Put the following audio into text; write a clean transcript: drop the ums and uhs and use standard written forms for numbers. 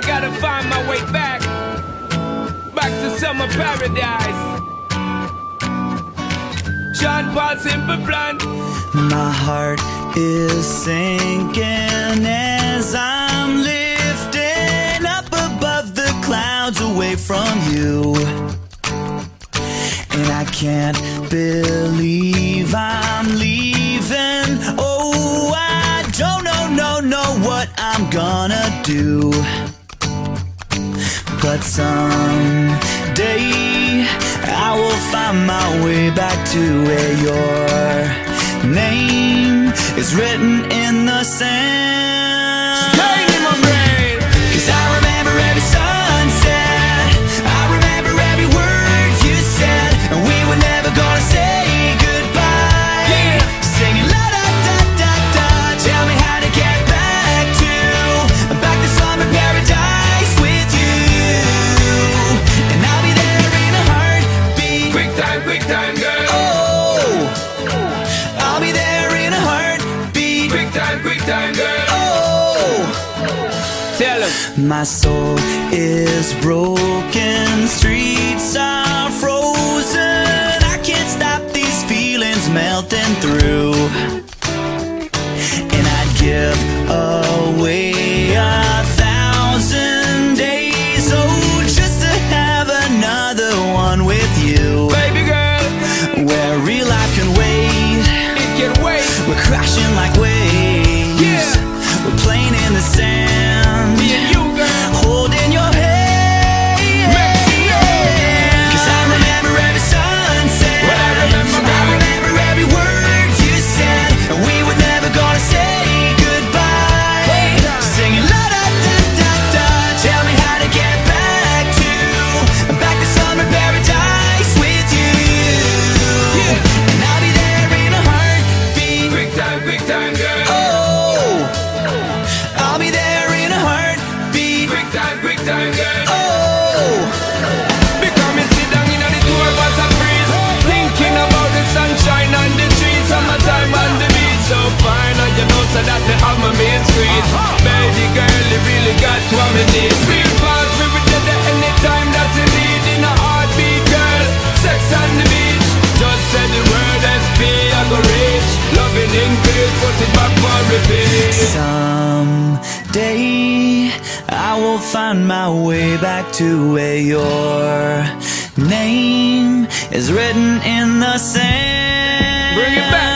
gotta find my way back to summer paradise. Sean Paul, Simple Plan. My heart is sinking as I'm lifting up above the clouds away from you. And I can't believe I'm leaving. Oh, I don't know what I'm gonna do. But someday I will find my way back to where your name is written in the sand. Staying in my brain. 'Cause I remember every sunset, I remember every word you said, and we were never gonna say goodbye. Yeah. Singing la da da da da. Tell me how to get back to summer paradise with you, and I'll be there in a heartbeat. Quick time, girl. Oh, I'll be there in a heartbeat. Quick time, girl. Oh, Tell him. my soul is broken, streets are frozen. I can't stop these feelings melting through, and I'd give away 1,000 days, oh, just to have another one with you, Baby girl, where real life can wait. it can wait. We're crashing like waves. Yeah. We're playing in the sand. Me and you, girl. Holding your hand. Mexico. 'Cause I remember every sunset. What I remember, I remember every word you said, and we were never gonna say goodbye. Singing la da da da da. Tell me how to get back to summer paradise with you. And I'll be there in a heartbeat. Quick time, girl. Oh, I'll be there in a heartbeat. Quick time, girl. Oh, Because me sit down in the tour bus and freeze, thinking about the sunshine and the trees, summertime on the beach. So fine, and you know so that me have my main squeeze. Baby girl, you really got what me need. Real fast, we will get there anytime that you need. In a heartbeat, girl, sex on the beach. Just say the word SP, I go reach. Loving increase, put it back for repeat. someday I will find my way back to where your name is written in the sand. Bring it back.